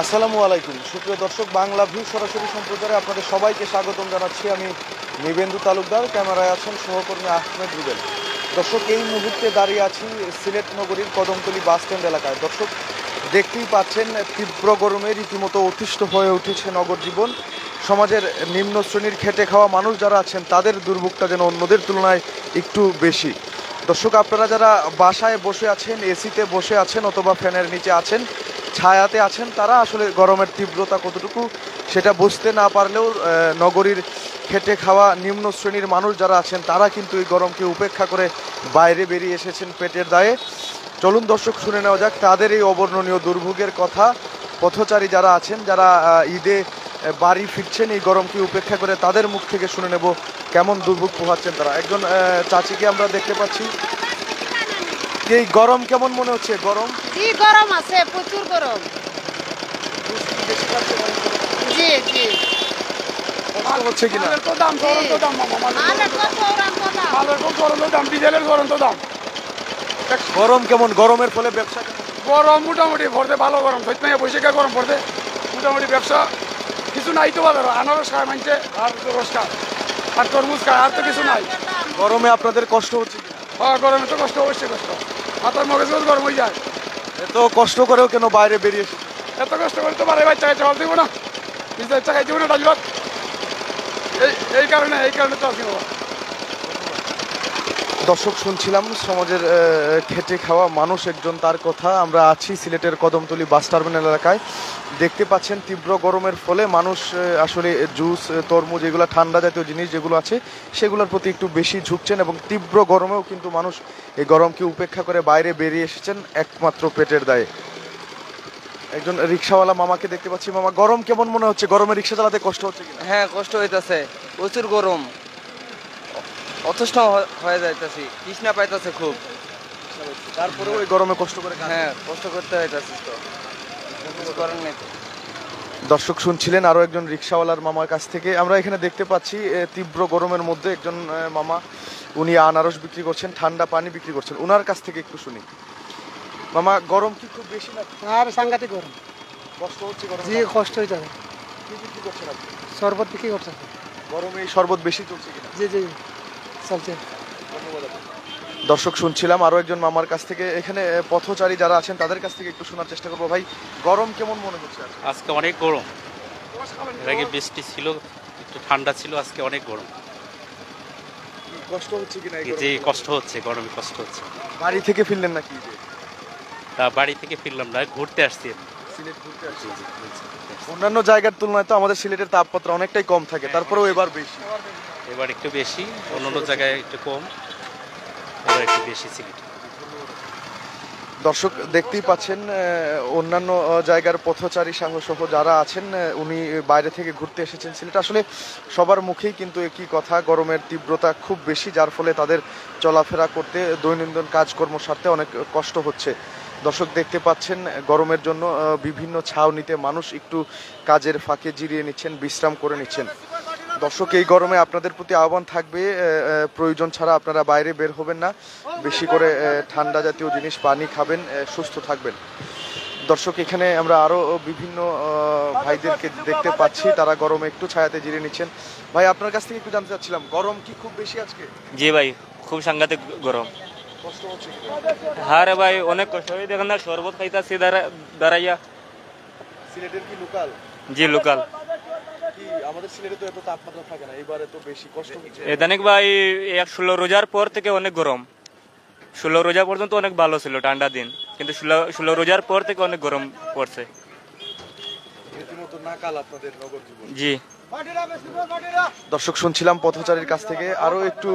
আসসালামু আলাইকুম সুপ্রিয় দর্শক, বাংলা ভিউ সরাসরি সম্প্রচারে আপনাদের সবাইকে স্বাগতম জানাচ্ছি। আমি নিবেন্দু তালুকদার, ক্যামেরায় আছেন সহকর্মী আহমেদ রুবেল। দর্শক, এই মুহূর্তে দাঁড়িয়ে আছি সিলেট নগরীর কদমতলী বাস স্ট্যান্ড এলাকায়। দর্শক, দেখতেই পাচ্ছেন তীব্র গরমে রীতিমতো অতিষ্ঠ হয়ে উঠেছে নগর জীবন। সমাজের নিম্ন শ্রেণীর খেটে খাওয়া মানুষ যারা আছেন তাদের দুর্ভোগটা যেন অন্যদের তুলনায় একটু বেশি। দর্শক, আপনারা যারা বাসায় বসে আছেন, এসিতে বসে আছেন অথবা ফ্যানের নিচে আছেন, ছায়াতে আছেন, তারা আসলে গরমের তীব্রতা কতটুকু সেটা বুঝতে না পারলেও নগরীর খেটে খাওয়া নিম্ন শ্রেণীর মানুষ যারা আছেন তারা কিন্তু এই গরমকে উপেক্ষা করে বাইরে বেরিয়ে এসেছেন পেটের দায়ে। চলুন দর্শক, শুনে নেওয়া যাক তাদের এই অবর্ণনীয় দুর্ভোগের কথা। পথচারী যারা আছেন, যারা ঈদে বাড়ি ফিরছেন এই গরমকে উপেক্ষা করে, তাদের মুখ থেকে শুনে নেব কেমন দুর্ভোগ পোহাচ্ছেন তারা। একজন চাচিকে আমরা দেখতে পাচ্ছি। এই গরম কেমন মনে হচ্ছে? গরম গরম আছে, প্রচুর গরম। জি জি হচ্ছে কিনা? গরম কেমন? গরমের ফলে ব্যবসা গরম মোটামুটি ভরতে ভালো গরম বৈশাখে গরম পড়তে মোটামুটি ব্যবসা কিছু নাই তো বাজার। আনারস খায় মানছে আর রস খায় আর তরমুজ খায়, আর তো কিছু নাই। গরমে আপনাদের কষ্ট হচ্ছে? হ্যাঁ, গরমে তো কষ্ট, অবশ্যই কষ্ট। মাথার মগজ গরম হয়ে যায়। এত কষ্ট করেও কেন বাইরে বেরিয়ে? এত কষ্ট করে তো বাইরে বাচ্চা খাইতে হল দিব না, নিজের বাচ্চা খাইতে না ডালিবাদ। এই কারণে তো আসি। দর্শক, শুনছিলাম সমাজের খেটে খাওয়া মানুষ একজন, তার কথা। আমরা আছি সিলেটের কদমতলী বাস টার্মিনাল এলাকায়। দেখতে পাচ্ছেন তীব্র গরমের ফলে মানুষ আসলে জুস, তরমুজ, এগুলো ঠান্ডা জাতীয় জিনিস যেগুলো আছে সেগুলোর প্রতি একটু বেশি ঝুঁকছেন এবং তীব্র গরমেও কিন্তু মানুষ এই গরমকে উপেক্ষা করে বাইরে বেরিয়ে এসেছেন একমাত্র পেটের দায়ে। একজন রিক্সাওয়ালা মামাকে দেখতে পাচ্ছি। মামা, গরম কেমন মনে হচ্ছে? গরমে রিক্সা চালাতে কষ্ট হচ্ছে কিনা? হ্যাঁ, কষ্ট হইতাছে, প্রচুর গরম, অথষ্ট হয়ে যাইতাছি, তৃষ্ণা পাইতাছে খুব। তারপরেও এই গরমে কষ্ট করে? হ্যাঁ, কষ্ট করতে হইতাছে তো, কিছু করার নেই তো। দর্শক, শুনছিলেন আরো একজন রিক্সাওয়ালার মামার কাছ থেকে। আমরা এখানে দেখতে পাচ্ছি তীব্র গরমের মধ্যে একজন মামা, উনি আনারস বিক্রি করছেন, ঠান্ডা পানি বিক্রি করছেন। ওনার কাছ থেকে একটু শুনি। মামা, গরম কি খুব বেশি না? আর সাংঘাতিক গরম, কষ্ট হচ্ছে? গরম জি কষ্ট হইতাছে। কি বিক্রি করছেন আপনি? শরবত বিক্রি করছে। গরমে এই শরবত বেশি চলছে কিনা? জি জি চলছে। দর্শক, শুনছিলাম আরো একজন মামার কাছ থেকে। এখানে পথচারী যারা আছেন তাদের কাছ থেকে একটু শোনার চেষ্টা করবো। ভাই, গরম কেমন মনে হচ্ছে? আজকে অনেক গরম, এর আগে বৃষ্টি ছিল, একটু ঠান্ডা ছিল, আজকে অনেক গরম। কষ্ট হচ্ছে কিনা? যে কষ্ট হচ্ছে, গরমে কষ্ট হচ্ছে। বাড়ি থেকে ফিরলেন নাকি? তা বাড়ি থেকে ফিরলাম না, ঘুরতে আসছি। সিলেট ঘুরতে আসছি। অন্যান্য জায়গার তুলনায় তো আমাদের সিলেটের তাপমাত্রা অনেকটাই কম থাকে, তারপরেও এবার বেশি। এবার একটু বেশি, অন্যান্য জায়গায় একটু কম, এবার একটু বেশি সিলেট। দর্শক, দেখতেই পাচ্ছেন অন্যান্য জায়গার পথচারী সহ যারা আছেন, উনি বাইরে থেকে ঘুরতে এসেছেন সিলেট। আসলে সবার মুখেই কিন্তু একই কথা, গরমের তীব্রতা খুব বেশি, যার ফলে তাদের চলাফেরা করতে, দৈনন্দিন কাজকর্ম সারতে অনেক কষ্ট হচ্ছে। দর্শক, দেখতে পাচ্ছেন গরমের জন্য বিভিন্ন ছাউনিতে মানুষ একটু কাজের ফাঁকে জিরিয়ে নিচ্ছেন, বিশ্রাম করে নিচ্ছেন। দর্শক, এই গরমে আপনাদের প্রতি আহ্বান থাকবে, প্রয়োজন ছাড়া আপনারা বাইরে বের হবেন না, বেশি করে ঠান্ডা জাতীয় জিনিস, পানি খাবেন, সুস্থ থাকবেন। দর্শক, এখানে আমরা আরো বিভিন্ন ভাইদেরকে দেখতে পাচ্ছি, তারা গরমে একটু ছায়াতে জিরিয়ে নিচ্ছেন। ভাই, আপনার কাছ থেকে একটু জানতে চাচ্ছিলাম, গরম কি খুব বেশি আজকে? জি ভাই, খুব সাংঘাতিক গরম। কষ্ট হচ্ছে? হ্যাঁ রে ভাই, অনেক কষ্ট হয়। দেখেন না, শরবত খাইতাছি দাঁড়াইয়া। সিলেটের কি লোকাল? জি লোকাল। কি আমাদের সিলেটে তো এত তাপমাত্রা থাকে না, এবারে তো বেশি কষ্ট হচ্ছে। এদানিক ভাই, 16 রোজার পর থেকে অনেক গরম। 16 রোজা পর্যন্ত অনেক ভালো ছিল, ঠান্ডা দিন, কিন্তু 16 রোজার পর থেকে অনেক গরম পড়ছে। রীতিমতো নাকাল আপনাদের নগর জীবন। জি। দর্শক, শুনছিলাম পথচারীর কাছ থেকে আরো একটু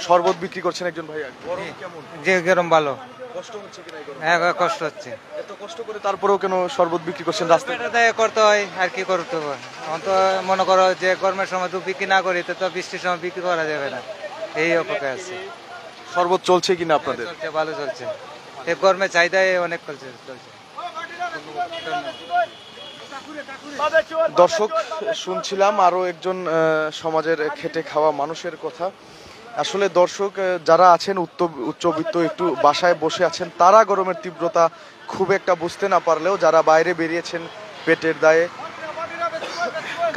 শরবত বিক্রি করছেন একজন ভাইয়া। গরম কেমন? যে গরম ভালো। কষ্ট হচ্ছে কিনা? হ্যাঁ, কষ্ট হচ্ছে। এত কষ্ট করে তারপরেও কেন শরবত বিক্রি করছেন রাস্তায়? করতে হয়, আর কি করতে হবে। এখন তো মনে করো যে গরমের সময় তো বিক্রি না করি তো বৃষ্টির সময় বিক্রি করা যাবে না, এই অপেক্ষায় আছে। শরবত চলছে কিনা আপনাদের? চলছে, ভালো চলছে। এই গরমের চাহিদায় অনেক চলছে। দর্শক, শুনছিলাম আরো একজন সমাজের খেটে খাওয়া মানুষের কথা। আসলে দর্শক, যারা আছেন উচ্চবিত্ত, একটু বাসায় বসে আছেন, তারা গরমের তীব্রতা খুব একটা বুঝতে না পারলেও যারা বাইরে বেরিয়েছেন, পেটের দায়ে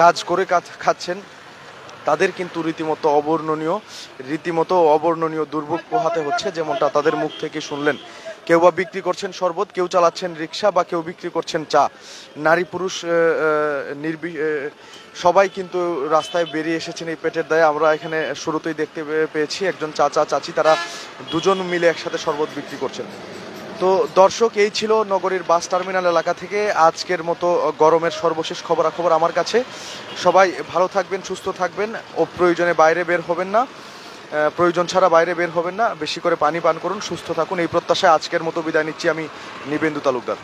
কাজ করে খাচ্ছেন, তাদের কিন্তু রীতিমতো অবর্ণনীয় দুর্ভোগ পোহাতে হচ্ছে, যেমনটা তাদের মুখ থেকে শুনলেন। কেউ বা বিক্রি করছেন শরবত, কেউ চালাচ্ছেন রিক্সা, বা কেউ বিক্রি করছেন চা। নারী পুরুষ সবাই কিন্তু রাস্তায় বেরিয়ে এসেছেন এই পেটের দায়ে। আমরা এখানে শুরুতেই দেখতে পেয়েছি একজন চাচা চাচি, তারা দুজন মিলে একসাথে শরবত বিক্রি করছেন। তো দর্শক, এই ছিল নগরীর বাস টার্মিনাল এলাকা থেকে আজকের মতো গরমের সর্বশেষ খবরাখবর আমার কাছে। সবাই ভালো থাকবেন, সুস্থ থাকবেন ও প্রয়োজনে বাইরে বের হবেন না, প্রয়োজন ছাড়া বাইরে বের হবেন না, বেশি করে পানি পান করুন, সুস্থ থাকুন, এই প্রত্যাশায় আজকের মতো বিদায় নিচ্ছি আমি নিবেন্দু তালুকদার।